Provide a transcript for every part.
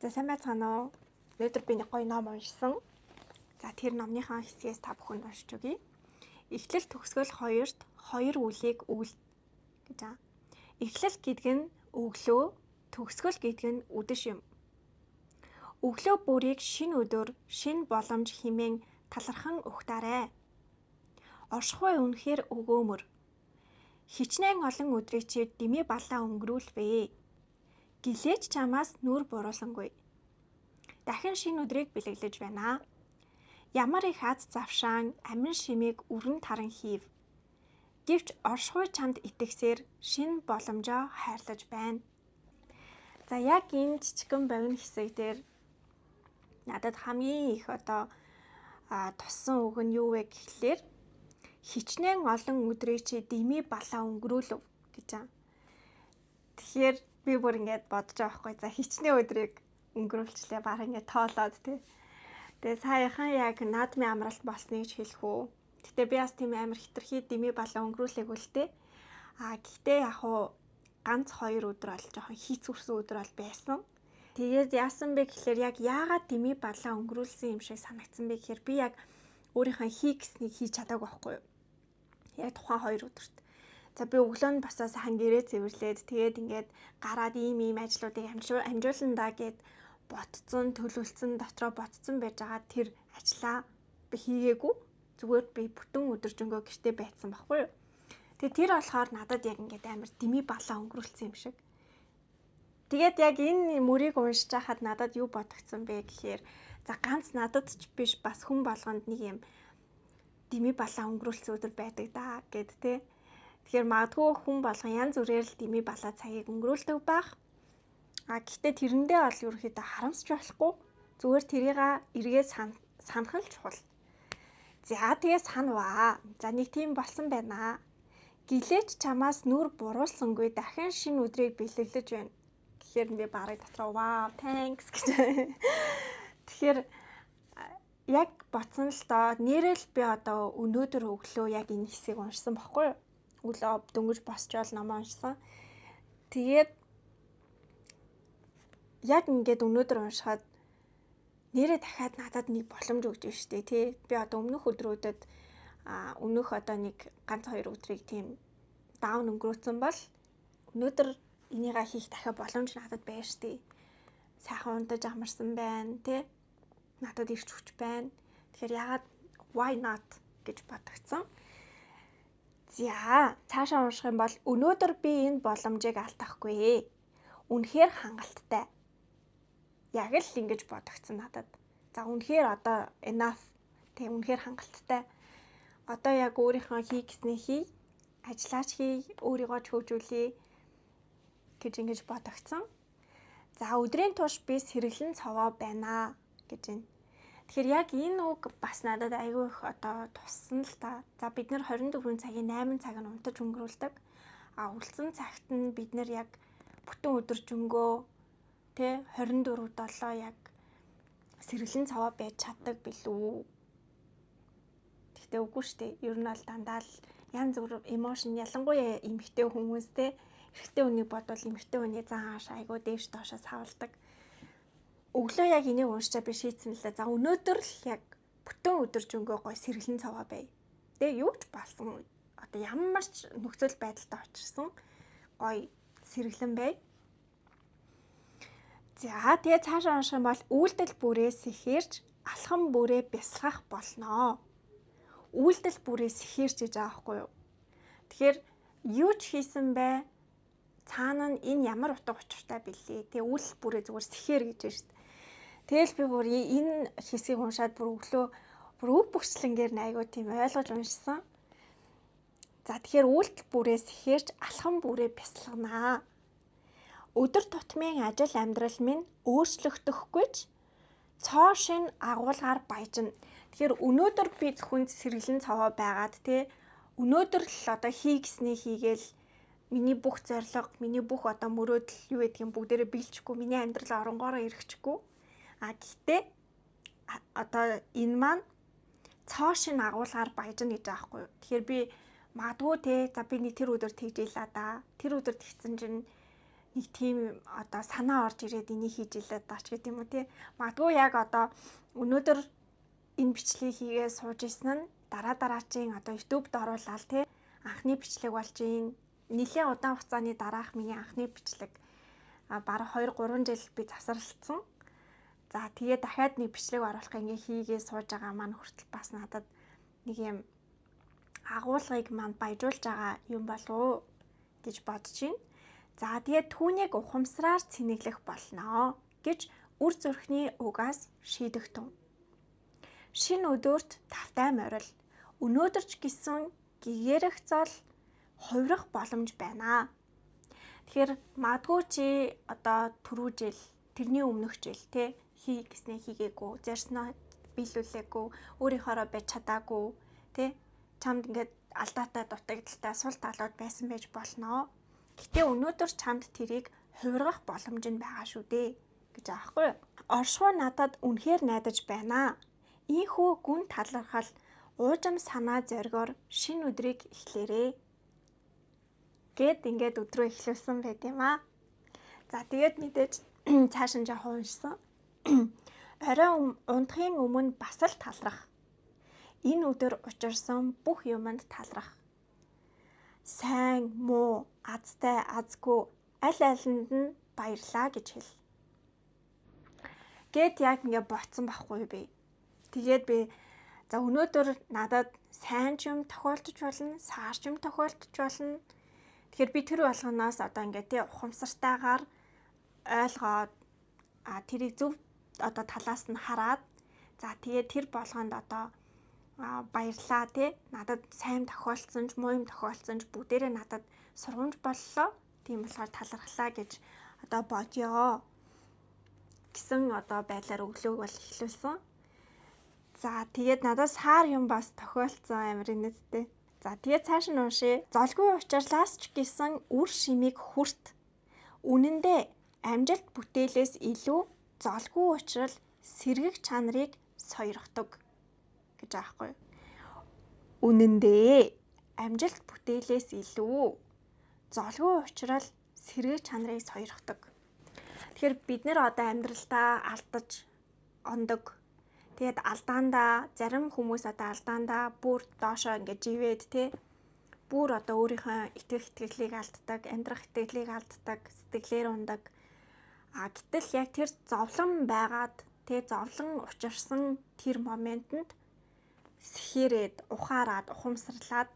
За сайн байцгаана уу? Өнөөдөр би нэг гоё ном уншсан. За тэр номныхаа хэсгээс та бүхэнд уншиж өгье. Эхлэл төгсгөл 2-т 2 үлийг өгөл гэж байна. Эхлэл гэдэг нь өглөө, төгсгөл гэдэг нь үдэш юм. Өглөө бүрийг шинэ өдөр, шинэ боломж хэмээн талархан ухтаарай. Оршихуй үнэхээр өгөөмөр. Хичнээн олон өдрийг чи дэмий баллаа өнгөрүүлвэ. Гэлээч чамаас нүур буруулсангүй. Дахин шинэ өдрийг бэлэглэж байна. Ямар их аз завшаан амин шимийг өрн таран хийв. Гэвч оршихуй чамд итгэсээр шинэ боломжоо хайрлаж байна. За яг энэ жижигхэн богино хэсэг дээр надад хамгийн их туссан үг нь юу вэ гэхлээр хичнээн олон өдрийг чи дэмий баллаа өнгөрүүлв гэж байна. Тэгэхээр би бүр ингэж бодож байгаа байхгүй. За хичнээн өдрийг өнгөрүүлчлээ. Бараг ингэ тоолоод тий. Тэгээ саяхан яг наадмын амралт болсныг ч хэлэх үү. Гэтэ би бас тийм амар хитрхи дэмий баллаа өнгөрүүлээгүй л тий. Гэхдээ яг уу ганц 2 өдөр бол жоохон хийцүүрсэн өдөр бол байсан. Тэгээд яасан бэ гэхлээр яг яагаад дэмий баллаа өнгөрүүлсэн юм шиг санагдсан бэ гэхээр би яг өөрийнхөө хийх гэснийг хийж чадаагүй байхгүй юу. Яг тухайн 2 өдөрт. За би өглөө нь басаа сайн гэрээ цэвэрлээд тэгээд ингээд гараад ийм ажлуудыг амжууландаа гэд ботцсон, төлөвлөсөн, дотроо ботцсон байж байгаа тэр ажлаа би хийгээгүй. Зүгээр би бүтэн өдөржингөө гэртээ байцсан байхгүй юу. Тэгээд тэр болохоор надад яг ингээд амар дэмий баллаа өнгөрүүлсэн юм шиг. Тэгээд яг энэ мөрийг уншиж хахад надад юу бодогдсон бэ гэхээр за ганц надад ч биш бас хүн болгонд нэг юм дэмий баллаа өнгөрүүлсэн өдөр байдаг да гэд тэ. Тэгэхээр магадгүй хүн болгон янз бүрээр л дэмий баллаа цагийг өнгөрүүлдэг байх. Гэхдээ тэрэндээ бол ерөөхдөө харамсч болохгүй. Зүгээр тэрийг эргээ санах л чухал. За тэгээ санаваа. За нэг тийм болсон байна. Гэлээч чамаас нүур буруулсангүй дахин шинэ өдрийг бэлэглэж байна. Тэгэхээр би барыг дотроо вау, thanks гэж. Тэгэхээр яг бодсон л доо нэрэл би одоо өнөөдөр өглөө яг энэ хэсгийг уншсан баггүй юу? Өглөө дөнгөж босчоод ном уншсан. Тэгээд яг ингээд өнөөдөр уншихад нэрээ дахиад надад нэг боломж өгч байна шүү дээ тий. Би одоо өмнөх өдрүүдэд өнөөх одоо нэг ганц 2 өдрийг тийм даун өнгөрөөцөн бол өнөөдөр энийгээ хийх дахиад боломж надад байна шүү дээ. Сайхан унтаж амарсан байна тий. Надад ирч хүч байна. Тэгэхээр ягаад why not гэж бодогцсон. За цаашаа унших юм бол өнөөдөр би энэ боломжийг алдахгүй. Үнэхээр хангалттай. Яг л ингэж бодогцсон надад. За үнэхээр одоо enough тэг үнэхээр хангалттай. Одоо яг өөрийнхөө хийх гэснээ хий, ажиллаач хий, өөрийгөө ч хөгжүүлье гэж ингэж бодогцсон. За өдрийн турш би сэргэлэн цовоо байна гэж байна. Тэгэхээр яг энэ үг бас надад айгүй их одоо туссан л та. За бид нэр 24 цагийн 8 цаг нь унтаж өнгөрүүлдэг. Үлдсэн цагт нь бид нэр яг бүтэн өдөржингөө тэ 24/7 яг сэргэлэн цаваа байж чаддаг билүү? Гэхдээ үгүй шүү дээ. Ер нь бол дандаа л янз бүр эмошн ялангуяа эмэгтэй хүмүүс тэ эрэгтэй хүнийг бодвол эмэгтэй хүний зан хааш айгүй дээш доошоо савладаг. Өглөө яг энийг уншчаа би шийдсэн л да. За өнөөдөр л яг бүтэн өдөржингөө гой сэргэлэн цаваа бай. Тэ юу ч болсон одоо ямар ч нөхцөл байдалтай очирсан гой сэргэлэн бай. За тэгээ цаашаа унших юм бол үйлдэл бүрээ сэхэрч алхам бүрээ бясалгах болноо. Үйлдэл бүрээ сэхэрч гэж байгаа байхгүй юу? Тэгэхээр юу ч хийсэн бай цаана нь энэ ямар утга учиртай бэлээ. Тэгээ үйлдэл бүрээ зүгээр сэхэр гэж байна шүү дээ. Тэгэл би бүр энэ хэсгийг уншаад бүр өглөө бүр өв бөхчлэнгээр айгуу тийм ойлгож уншсан. За тэгэхээр үйлдэл бүрээ сэхэрч алхам бүрээ бясалганаа. Өдөр тутмын ажил амьдрал минь өөрчлөгдөхгүйч цоо шин агуулгаар баяжна. Тэгэхээр өнөөдөр би зөвхөн сэргэлэн цаваа байгаад тий өнөөдөр л одоо хий гэсний хийгээл миний бүх зориг, миний бүх одоо мөрөөдөл юу гэдгийг бүгдээрээ биелчихгүй, миний амьдрал оронгоороо ирэхчихгүй. Гэхдээ одоо энэ маань цоо шин агуулгаар баяжна гэж байгаа байхгүй юу. Тэгэхээр би магадгүй те за би нэг тэр өдөр тэгж ийлаа да. Тэр өдөр тэгсэн чинь нэг тийм одоо санаа орж ирээд энийг хийж илээд даач гэдэг юм уу тий. Магадгүй яг одоо өнөөдөр энэ бичлэгийг хийгээ сууж исэн нь дараачийн одоо YouTube-д оруулаад тий анхны бичлэг болж ийн нэлээд удаан хугацааны дараах миний анхны бичлэг бараг 2-3 жил би завсарлагдсан. За тэгээ дахиад нэг бичлэг оруулах ингээ хийгээ сууж байгаа маань хүртэл бас надад нэг юм агуулгыг маань баяжуулж байгаа юм болов гэж бодож байна. За тэгээд түүнийг ухамсараар цэнэглэх болно гэж үр зүрхний угаас шийдэх тун. Шинэ өдөрт тавтай морил өнөөдөрч гисэн гэгэрэх зол хувирах боломж байна. Тэгэхээр магадгүй чи одоо түрүү жил тэрний өмнөх жил те хий гэснээ хийгээгүй, зарснаа биелүүлээгүй, өөрийнхоороо байж чадаагүй те чамд ингээд алдаатай дутагдaltaй сул талууд байсан байж болно. Гэтэ өнөөдөр чамд тэрийг хувиргах боломж нь байгаа шүү дээ гэж аахгүй юу? Оршуу надад үнэхээр найдаж байна. Ийхүү гүн талархал уужим санаа зоригоор шинэ өдрийг эхлээрээ гэд ингээд өдрөө эхлүүлсэн байт юм аа. За тэгээд мэдээж цааш нь жоохон уншсан. Орой унтахын өмнө бас л талрах. Энэ өдөр учирсан бүх юмд талрах. Сайн, муу, азтай, азгүй аль алинд нь баярлаа гэж хэл. Гэт яг ингээ ботсон байхгүй би. Тэгээд би за өнөөдөр надад сайн ч юм тохиолдож болно, саар ч юм тохиолдож болно. Тэгэхээр би тэр болгоноос одоо ингээ тий ухамсартайгаар ойлгоод тэрийг зөв одоо талаас нь хараад за тэгээд тэр болгонд одоо баярлаа тий надад сайн тохиолдсон ч муу юм тохиолдсон ч бүгдээрээ надад сургамж боллоо. Тийм болохоор талархлаа гэж одоо бодёо гэсэн одоо байдлаар өглөөг бол эхлүүлсэн. За тэгээд надад саар юм бас тохиолдсон амир нэсттэй. За тэгээд цааш нь уншия. Золгүй учирлаас ч гэсэн үр шимийг хүрт. Үнэн дээр амжилт бүтээлээс илүү золгүй учрал сэргэг чанарыг сойрхдог гэж аахгүй. Үнэн дээр амжилт бүтээлээс илүү золгүй учрал сэргэг чанарыг сойрхдог. Тэгэхээр бид нэр одоо амьдралдаа алдаж ондог. Тэгээд алдаандаа зарим хүмүүс одоо алдаандаа бүр доошоо ингэж ивээд тий бүр одоо өөрийнхөө итгэх итгэлийг алддаг, амьдрах итгэлийг алддаг, сэтгэлээр ундаг. Гэтэл яг тэр зовлон байгаад тий зовлон учирсан тэр моментод сэхээрээд ухаарад ухамсарлаад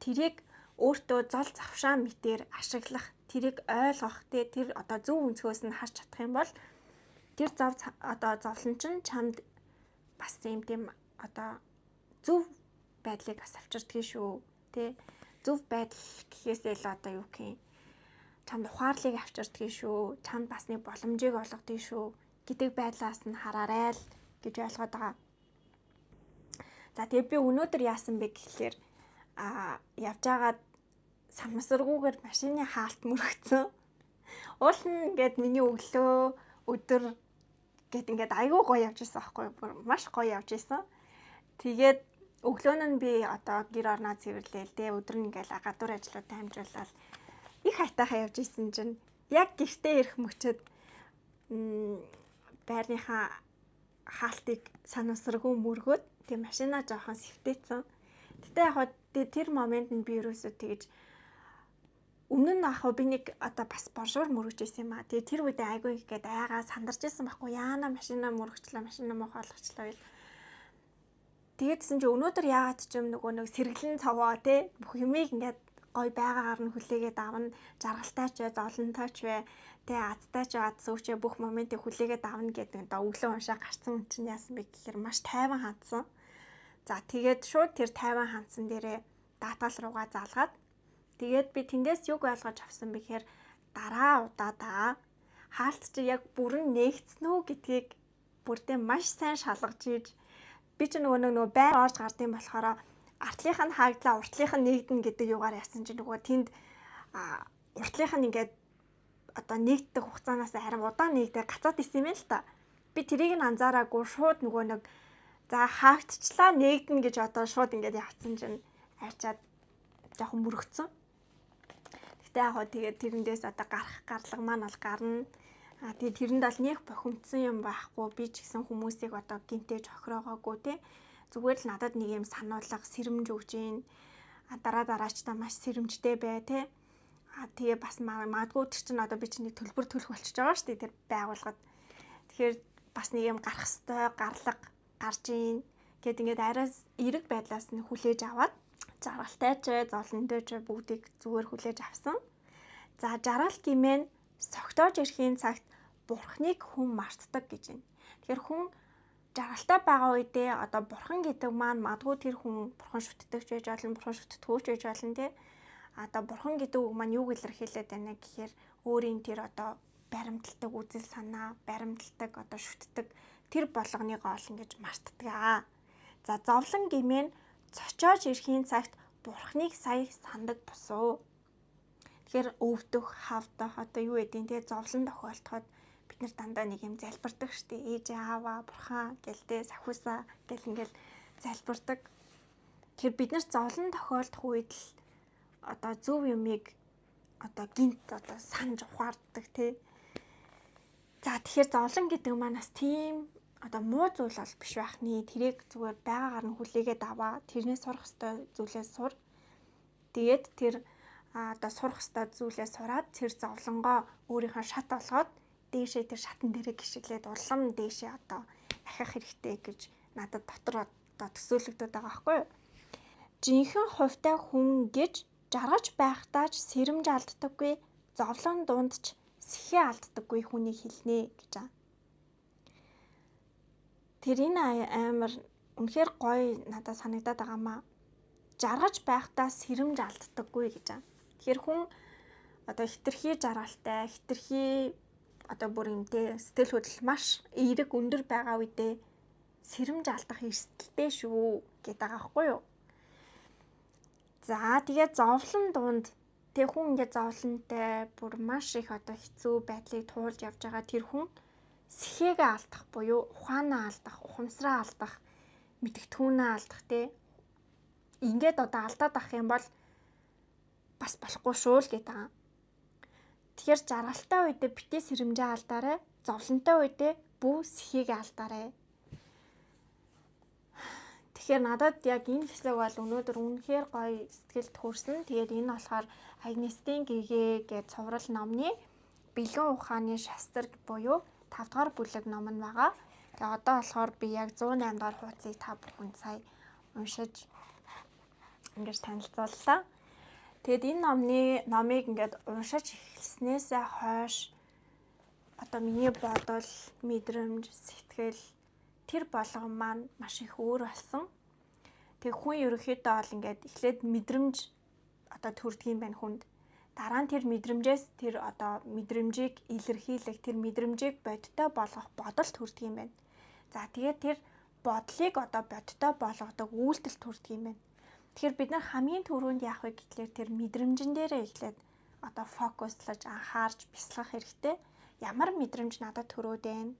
тэрийг өөртөө зол завшаа мэтээр ашиглах, тэрийг ойлгох тий тэр одоо зөв өнцгөөс нь харж чадах юм бол тэр одоо зовлон чинь чамд бас тийм одоо зөв байдлыг бас авчирдгийг шүү тий зөв байдал гэхээсээ л одоо юу гэх юм чамд ухаарлыг авчирдгийг шүү чамд бас нэг боломжийг олгодгийг шүү гэдэг байдлаас нь хараарай л гэж ойлгоод байгаа. За тэгээ би өнөөдөр яасан бэ гэхлээр явж байгаад самсаргүйгээр машины хаалт мөрөгцсөн. Уул нь ингээд миний өглөө өдөр гэт ингээд айгүй гоё явж исэн аахгүй юу? Маш гоё явж исэн. Тэгээд өглөө нь би одоо гэр орноо цэвэрлээл дээ. Өдөр нь ингээд гадуур ажлуудаа хамжуулаад их хайтайхаа явж исэн чинь яг гэртээ ирэх мөчөд байрныхаа хаалтыг санамсаргүй мөргөөд тэг машинаа жоохон сэвтээсэн. Гэтэ яг тэр момент нь би ерөөсөө тэгэж өмнө нь ахаа би нэг одоо бас боршуур мөргөж исэн юм аа. Тэгээ тэр үедээ айгүй их гээд айгаа сандарч исэн байхгүй яана машинаа мөргөчлөө машинаа муухай болгочлоо гэл. Тэгээдсэн чи өнөөдөр яагаад ч юм нөгөө нэг сэргэлэн цаваа те бүх юмыг ингээд гой байгаагаар нь хүлээгээд авна. Жаргалтай ч бай, золонтой ч бай, тэ азтай ч аз сүүч бүх моментыг хүлээгээд авна гэдэг одоо өглөө уншаа гарсан хүн чинь яасан бэ гэхээр маш тайван хандсан. За тэгээд шууд тэр тайван хандсан дээрээ даатгал руугаа залгаад тэгээд би тэндээс юг ойлгож авсан бэ гэхээр дараа удаадаа хаалт чи яг бүрэн нээгдсэн үү гэдгийг бүрдээ маш сайн шалгаж ийж би ч нөгөө байн орж гардыг болохоор артлынх нь хаагдлаа уртлынх нь нэгдэн гэдэг юугаар яасан чи нөгөө тэнд уртлынх нь ингээд одоо нэгддэг хугацаанаас харин удаан нэгдээ гацаад исэн юм л та. Би тэрийг нь анзаараагүй шууд нөгөө нэг за хаагтчлаа нэгдэн гэж одоо шууд ингээд явцсан чинь арчаад жоохон мөрөгцсөн. Гэтэ яг тэгээд тэрэндээс одоо гарах гарлага маань бол гарна. Тэгээд тэрэнд бол нэг бохимдсан юм байхгүй. Би ч гэсэн хүмүүсийг одоо гинтэж охироогоогүй те. Зүгээр л надад нэг юм сануулга сэрэмж өгж гин. Дараачдаа маш сэрэмжтэй бай те. Тэгээ бас магадгүй тэр чинь одоо би чинь нэг төлбөр төлөх болчихж байгаа шүү дээ тэр байгууллагад. Тэгэхээр бас нэг юм гарах ёстой гарлага гарж ийн. Гэт ингээд араас эрэг байдлаас нь хүлээж аваад жаргалтай ч зовлонтой ч бүгдийг зүгээр хүлээж авсан. За жаргал гэмээн согтоож ирэхийн цагт бурхныг хүн мартдаг гэж байна. Тэгэхээр хүн жаргалтай байгаа үедээ одоо бурхан гэдэг маань магадгүй тэр хүн бурхан шүтдэг ч байж болно, бурхан шүтдэггүй ч байж болно тий. Одоо бурхан гэдэг үг маань юуг илэрхийлээд байна гэхээр өөрийн тэр одоо баримталдаг үзэл санаа, баримталдаг одоо шүтдэг тэр болгоныгоо ол ингэж мартдаг. За зовлон гэмээн цочоож ирэхийн цагт бурхныг сая сандаг босуу. Тэгэхээр өвдөх, хавдах одоо юу гэдэг нь те зовлон тохиолдоход бид нар дандаа нэг юм залбирдаг штэ. Ээж ааваа, бурхан гэлтэй сахиусаа гэл ингээл залбирдаг. Тэгэхээр бид нар зовлон тохиолдох үед л одоо зөв юмыг одоо гинт одоо санаж ухаардаг те. За тэгэхээр зовлон гэдэг маань бас тийм одоо муу зүйл бол биш байх нэ. Тэрийг зүгээр байгаагаар нь хүлээгээд аваа. Тэрнээс сурах ёстой зүйлээ сур. Тэгээд тэр одоо сурах ёстой зүйлээ сураад тэр зовлонгоо өөрийнхөө шат болгоод дээшээ тэр шатан дээрээ гიშгэлээд улам дээшээ одоо ахих хэрэгтэй гэж надад дотор одоо төсөөлөгдөд байгаа байхгүй юу? Жинхэнэ хувьтай хүн гэж жаргаж байхдаа ч сэрэмж алддаггүй, зовлон дунд ч сэхээ алддаггүй хүнийг хэлнэ гэж байгаа. Тэр энэ амар үнэхээр гоё надад санагдаад байгаамаа. Жаргаж байхдаа сэрэмж алддаггүй гэж байгаа. Тэгэхээр хүн одоо хитрхи жаргалтай, хитрхи одоо бүр юмтэй сэтгэл хөдлөл маш эерэг өндөр байгаа үедээ сэрэмж алдах эрсдэлтэй шүү гэдэг байгаа байхгүй юу? За тэгээд зовлон дунд тэг хүн ингээд зовлонтой бүр маш их одоо хэцүү байдлыг туулж явж байгаа тэр хүн сэхээгээ алдах буюу ухаанаа алдах, ухамсараа алдах, мэдгэдэггүйнээ алдах те. Ингээд одоо алдаад ах юм бол бас болохгүй шүү л гэдэг байгаа. Тэгэхээр жаргалтай үедээ битээ сэрэмжээ алдаарай, зовлонтой үедээ бүү сэхээгээ алдаарай. Тэгэхээр надад яг энэ хэсэг бол өнөөдөр үнэхээр гоё сэтгэлд хүрсэн. Тэгээд энэ болохоор Агнестийн гэгээ гэж цуврал номны бэлэн ухааны шастраг буюу 5 дугаар бүлэг ном нь байгаа. Тэгээ одоо болохоор би яг 108 дугаар хуудсыг та бүхэнд сая уншиж ингэж танилцууллаа. Тэгэд энэ номыг ингээд уншиж эхэлснээсээ хойш одоо миний бодол, мэдрэмж, сэтгэл тэр болгон маань маш их өөр болсон. Тэг хүн ерөөхдөө бол ингээд эхлээд мэдрэмж одоо төрдөг юм байна хүнд. Дараа нь тэр мэдрэмжээс тэр одоо мэдрэмжийг илэрхийлэх, тэр мэдрэмжийг бодиттой болгох бодол төрдөг юм байна. За тэгээд тэр бодлыг одоо бодиттой болгодог үйлдэл төрдөг юм байна. Тэгэхээр бид нар хамгийн түрүүнд яах вэ гэхлээр тэр мэдрэмжэн дээрээ эхлээд одоо фокуслаж анхаарч бясалгах хэрэгтэй. Ямар мэдрэмж надад төрөөд байна?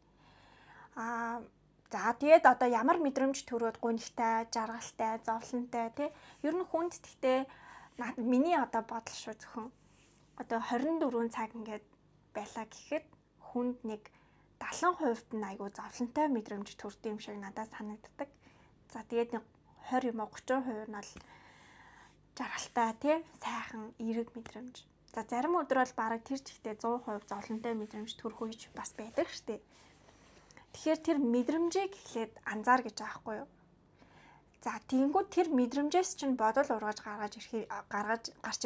За тэгээд одоо ямар мэдрэмж төрөөд гунигтай, жаргалтай, зовлонтой тий. Ер нь хүнд гэхдээ миний одоо бодол шүү зөвхөн. Одоо 24 цаг ингээд байлаа гэхэд хүнд нэг 70% нь айгүй зовлонтой мэдрэмж төрдөг юм шиг надад санагддаг. За тэгээд нэг 20 юм уу 30% нь бол жаргалтай тий сайхан эерэг мэдрэмж. За зарим өдөр бол бараг тэр чигтээ 100% зовлонтой мэдрэмж төрөх үеч бас байдаг штеп. Тэгэхээр тэр мэдрэмжийг эхлээд анзаар гэж байгаа байхгүй юу? За тиймгүй тэр мэдрэмжээс чинь бодол ургаж гарч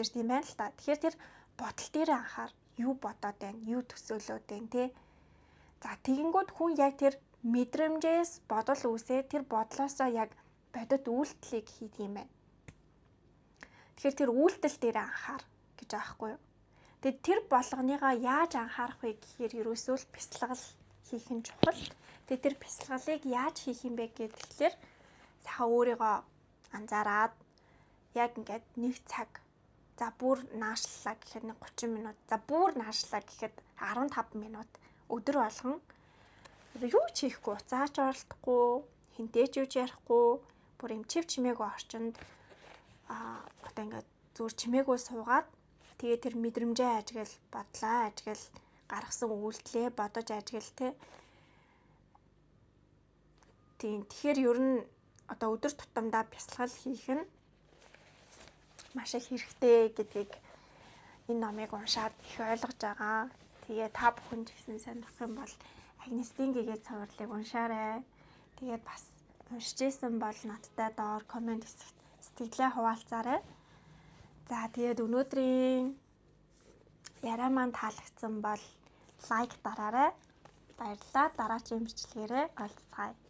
ирд юм байна л та. Тэгэхээр тэр бодол дээр анхаар юу бодоод байна, юу төсөөлөөд байна тий. За тэгэнгүүт хүн яг тэр мэдрэмжээс бодол үүсээ тэр бодлоосоо яг бодит үйлдэлийг хийдэг юм байна. Тэгэхээр тэр үйлдэл дээр анхаар гэж байгаа байхгүй юу? Тэгээд тэр болгоныгоо яаж анхаарах вэ гэхээр ерөөсөө л бясалгал хийх нь чухал. Тэгээд тэр бясалгалыг яаж хийх юм бэ гэхээр сайхан өөрийгөө анзаараад яг ингээд нэг цаг за бүр наашлаа гэхэд 30 минут за бүр наашлаа гэхэд 15 минут өдөр болгон юу ч хийхгүй уцаач оролдохгүй хинтээч юу ч ярихгүй бүр юм чив чимээгүй орчинд одоо ингээд зүгээр чимээгүй суугаад Тэгээ тэр мэдрэмжээ ажигл, бодлоо ажигл, гаргасан үйлдэлээ бодож ажигл те. Тийм. Тэгэхээр ер нь одоо өдөр тутамдаа бясалгал хийх нь маш их хэрэгтэй гэдгийг энэ номыг уншаад их ойлгож байгаа. Тэгээ та бүхэн ч гэсэн сонирхох юм бол Агнестийн гэгээд цувралыг уншаарай. Тэгээд бас уншиж исэн бол надтай доор комент хэсэгт сэтгэлээ хуваалцаарай. За тэгээд өнөөдрийн яриа маань таалагдсан бол лайк дараарай. Баярлалаа. Дараагийн бичлэгээрээ уулзцгаая.